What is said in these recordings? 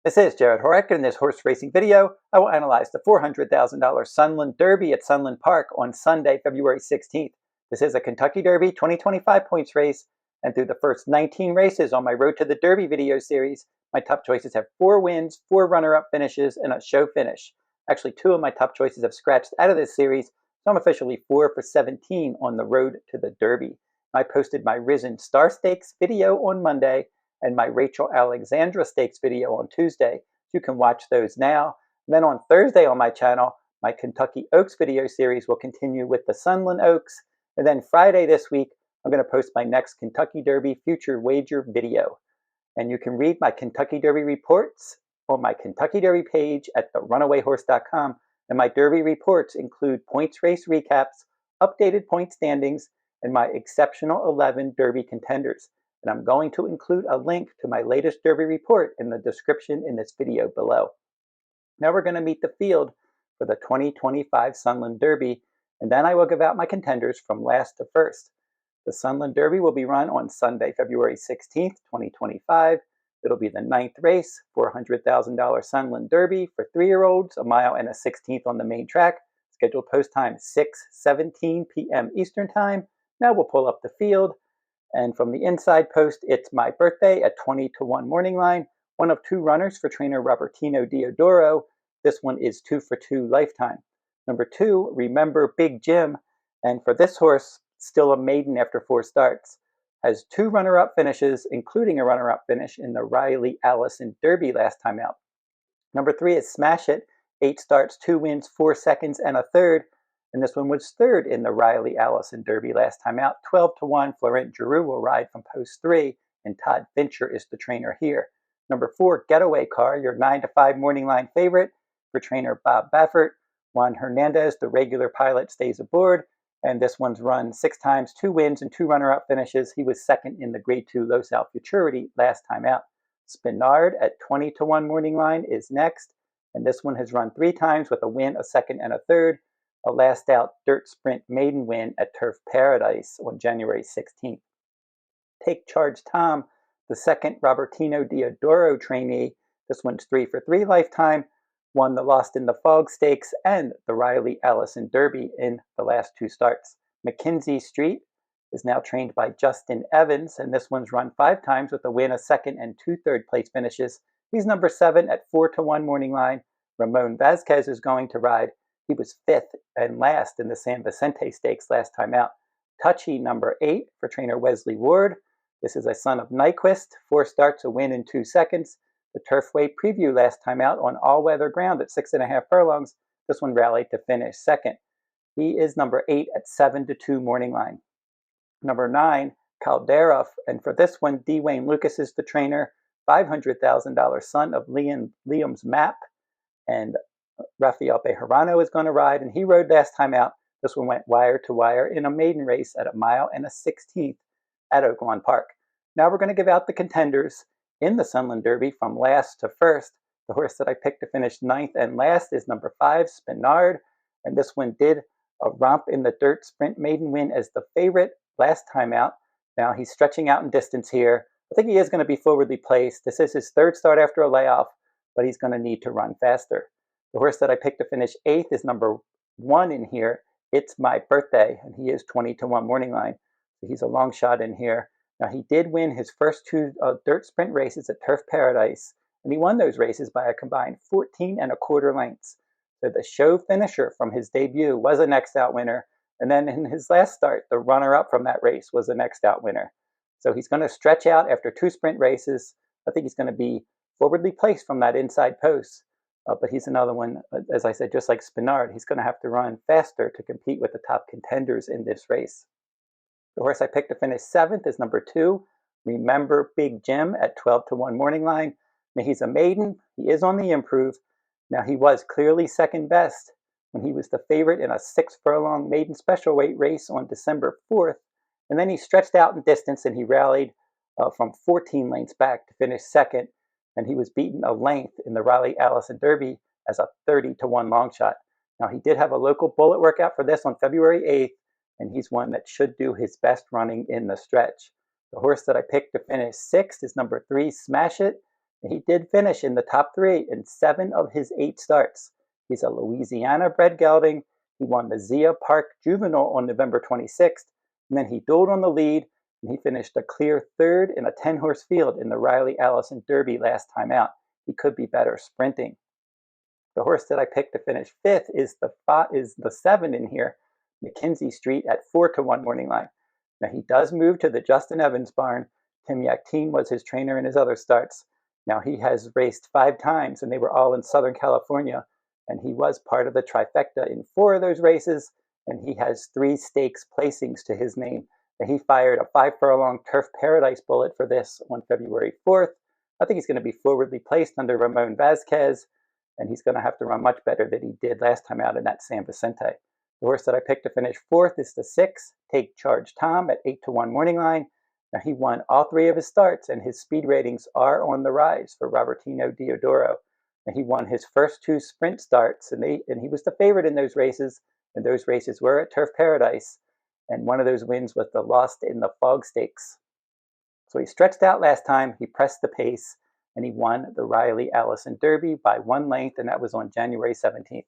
This is Jarrod Horak, and in this horse racing video, I will analyze the $400,000 Sunland Derby at Sunland Park on Sunday, February 16th. This is a Kentucky Derby 2025 points race, and through the first 19 races on my Road to the Derby video series, my top choices have 4 wins, 4 runner-up finishes, and a show finish. Actually, 2 of my top choices have scratched out of this series, so I'm officially 4 for 17 on the Road to the Derby. I posted my Risen Star Stakes video on Monday, and my Rachel Alexandra Stakes video on Tuesday. You can watch those now. And then on Thursday on my channel, my Kentucky Oaks video series will continue with the Sunland Oaks. And then Friday this week, I'm going to post my next Kentucky Derby future wager video. And you can read my Kentucky Derby reports on my Kentucky Derby page at therunawayhorse.com. And my Derby reports include points race recaps, updated point standings, and my exceptional 11 Derby contenders. And I'm going to include a link to my latest Derby report in the description in this video below. Now we're going to meet the field for the 2025 Sunland Derby, and then I will give out my contenders from last to first. The Sunland Derby will be run on Sunday, February 16th, 2025. It'll be the 9th race, $400,000 Sunland Derby for 3-year-olds, a mile and a 16th on the main track. Scheduled post time 6:17 p.m. Eastern Time. Now we'll pull up the field. And from the inside post, Itsmybirthday at 20-1 morning line. One of 2 runners for trainer Robertino Diodoro. This one is 2 for 2 lifetime. Number 2, Remember Big Jim. And for this horse, still a maiden after 4 starts. Has 2 runner-up finishes, including a runner-up finish in the Riley Allison Derby last time out. Number 3 is Smash It. 8 starts, 2 wins, 4 seconds, and a third. And this one was 3rd in the Riley Allison Derby last time out. 12-1, Florent Giroux will ride from post 3, and Todd Fincher is the trainer here. Number 4, Getaway Car, your 9-5 morning line favorite for trainer Bob Baffert. Juan Hernandez, the regular pilot, stays aboard, and this one's run 6 times, 2 wins, and 2 runner-up finishes. He was 2nd in the Grade 2 Los Al Futurity last time out. Spenard at 20-1 morning line is next, and this one has run 3 times with a win, a 2nd, and a 3rd. A last-out dirt sprint maiden win at Turf Paradise on January 16th. Take Charge Tom, the 2nd Robertino Diodoro trainee. This one's 3 for 3 lifetime. Won the Lost in the Fog Stakes and the Riley Allison Derby in the last 2 starts. McKinzie Street is now trained by Justin Evans, and this one's run 5 times with a win, a 2nd, and 2 third-place finishes. He's number 7 at 4-1 morning line. Ramon Vasquez is going to ride. He was 5th and last in the San Vicente Stakes last time out. Touchy, number 8, for trainer Wesley Ward. This is a son of Nyquist. 4 starts, a win in 2 seconds. The Turfway preview last time out on all-weather ground at 6.5 furlongs. This one rallied to finish 2nd. He is number 8 at 7-2 morning line. Number 9, Caldera, and for this one, D. Wayne Lucas is the trainer. $500,000 son of Liam's Map, and Rafael Bejarano is going to ride, and he rode last time out. This one went wire to wire in a maiden race at a mile and a 16th at Oaklawn Park. Now we're going to give out the contenders in the Sunland Derby from last to first. The horse that I picked to finish 9th and last is number 5, Spenard, and this one did a romp in the dirt sprint maiden win as the favorite last time out. Now he's stretching out in distance here. I think he is going to be forwardly placed. This is his 3rd start after a layoff, but he's going to need to run faster. The horse that I picked to finish 8th is number 1 in here. Itsmybirthday, and he is 20-1 morning line. So he's a long shot in here. Now he did win his first 2 dirt sprint races at Turf Paradise, and he won those races by a combined 14.25 lengths. So the show finisher from his debut was a next out winner, and then in his last start, the runner-up from that race was a next out winner. So he's going to stretch out after 2 sprint races. I think he's going to be forwardly placed from that inside post. But he's another one, as I said, just like Spenard, he's going to have to run faster to compete with the top contenders in this race. The horse I picked to finish 7th is number 2, Remember Big Jim at 12-1 morning line. Now he's a maiden. He is on the improve. Now he was clearly 2nd best when he was the favorite in a 6-furlong maiden special weight race on December 4th. And then he stretched out in distance and he rallied from 14 lengths back to finish 2nd. And he was beaten a length in the Riley Allison Derby as a 30-1 long shot. Now, he did have a local bullet workout for this on February 8th, and he's one that should do his best running in the stretch. The horse that I picked to finish 6th is number 3, Smash It. He did finish in the top 3 in 7 of his 8 starts. He's a Louisiana-bred gelding. He won the Zia Park Juvenile on November 26th, and then he dueled on the lead, and he finished a clear 3rd in a 10-horse field in the Riley Allison Derby last time out. He could be better sprinting. The horse that I picked to finish 5th is the 7 in here, McKinzie Street at 4-1 morning line. Now he does move to the Justin Evans barn. Tim Yakteen was his trainer in his other starts. Now he has raced 5 times, and they were all in Southern California, and he was part of the trifecta in 4 of those races, and he has 3 stakes placings to his name. And he fired a 5-furlong Turf Paradise bullet for this on February 4th. I think he's going to be forwardly placed under Ramon Vazquez, and he's going to have to run much better than he did last time out in that San Vicente. The horse that I picked to finish 4th is the 6, Take Charge Tom at 8-1 morning line. Now he won all 3 of his starts, and his speed ratings are on the rise for Robertino Diodoro. And he won his first 2 sprint starts, and he was the favorite in those races, and those races were at Turf Paradise, and one of those wins was the Lost in the Fog Stakes. So he stretched out last time, he pressed the pace, and he won the Riley Allison Derby by 1 length, and that was on January 17th.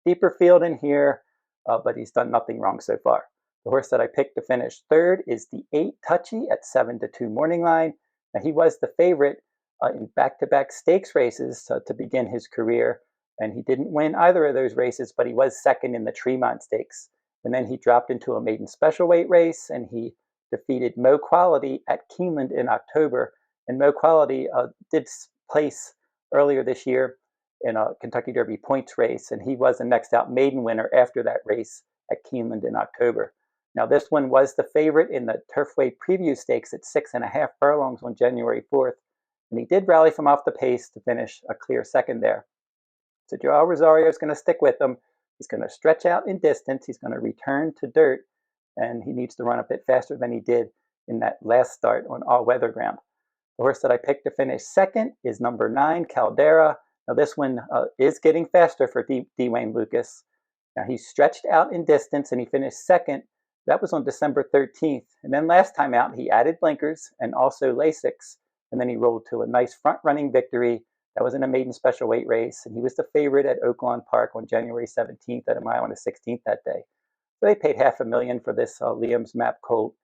Deeper field in here, but he's done nothing wrong so far. The horse that I picked to finish 3rd is the 8 Touchy at 7-2 morning line. Now he was the favorite in back-to-back stakes races to begin his career, and he didn't win either of those races, but he was 2nd in the Tremont Stakes. And then he dropped into a maiden special weight race, and he defeated Mo Quality at Keeneland in October. And Mo Quality did place earlier this year in a Kentucky Derby points race, and he was the next out maiden winner after that race at Keeneland in October. Now this one was the favorite in the Turfway Preview Stakes at 6.5 furlongs on January 4th, and he did rally from off the pace to finish a clear 2nd there. So Joel Rosario is going to stick with him. He's going to stretch out in distance. He's going to return to dirt, and he needs to run a bit faster than he did in that last start on all-weather ground. The horse that I picked to finish 2nd is number 9, Caldera. Now this one is getting faster for Dwayne Lucas. Now he stretched out in distance, and he finished 2nd. That was on December 13th. And then last time out, he added blinkers and also Lasix, and then he rolled to a nice front-running victory. That was in a maiden special weight race, and he was the favorite at Oaklawn Park on January 17th at a mile and a 16th that day. So they paid $500,000 for this Liam's Map colt.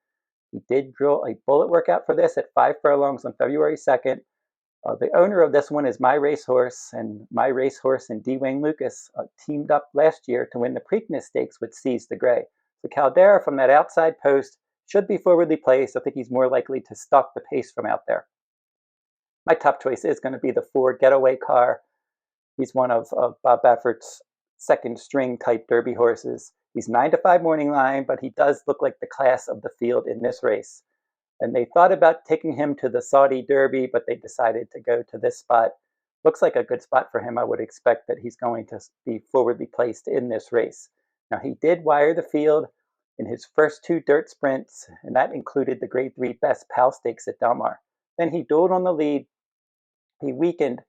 He did drill a bullet workout for this at 5 furlongs on February 2nd. The owner of this one is My Racehorse, and My Racehorse and Dwayne Lucas teamed up last year to win the Preakness Stakes with Seize the Gray. So Caldera from that outside post should be forwardly placed. I think he's more likely to stalk the pace from out there. My top choice is going to be the 4 Getaway car. He's one of Bob Baffert's 2nd string type Derby horses. He's 9-5 morning line, but he does look like the class of the field in this race. And they thought about taking him to the Saudi Derby, but they decided to go to this spot. Looks like a good spot for him. I would expect that he's going to be forwardly placed in this race. Now, he did wire the field in his first 2 dirt sprints, and that included the Grade 3 Best Pal Stakes at Del Mar. Then he dueled on the lead. He weakened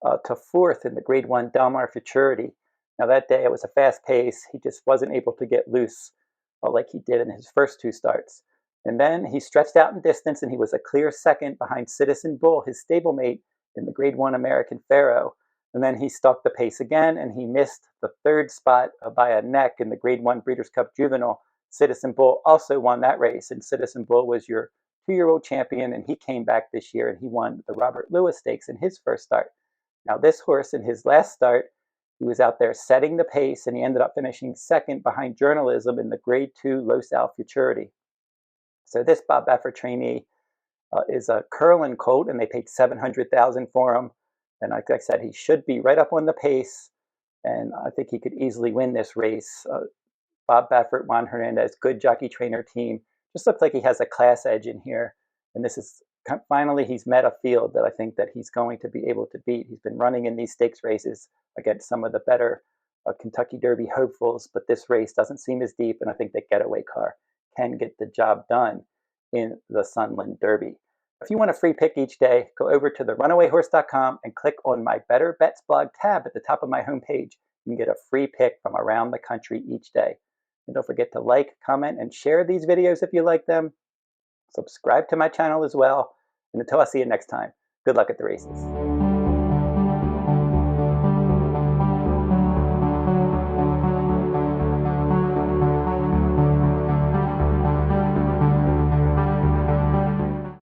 to 4th in the Grade 1 Del Mar Futurity. Now, that day it was a fast pace. He just wasn't able to get loose like he did in his first 2 starts. And then he stretched out in distance, and he was a clear 2nd behind Citizen Bull, his stablemate, in the Grade 1 American Pharaoh. And then he stalked the pace again, and he missed the 3rd spot by a neck in the Grade 1 Breeders' Cup Juvenile. Citizen Bull also won that race, and Citizen Bull was your 2-year-old champion, and he came back this year, and he won the Robert Lewis Stakes in his first start. Now, this horse, in his last start, he was out there setting the pace, and he ended up finishing 2nd behind Journalism in the Grade 2 Los Al Futurity. So this Bob Baffert trainee is a Curlin colt, and they paid $700,000 for him. And like I said, he should be right up on the pace, and I think he could easily win this race. Bob Baffert, Juan Hernandez, good jockey trainer team. Just looks like he has a class edge in here. And this is finally he's met a field that I think that he's going to be able to beat. He's been running in these stakes races against some of the better Kentucky Derby hopefuls, but this race doesn't seem as deep, and I think the Getaway car can get the job done in the Sunland Derby. If you want a free pick each day, go over to therunawayhorse.com and click on my Better Bets blog tab at the top of my homepage. You can get a free pick from around the country each day. And don't forget to like, comment, and share these videos if you like them. Subscribe to my channel as well. And until I see you next time, good luck at the races.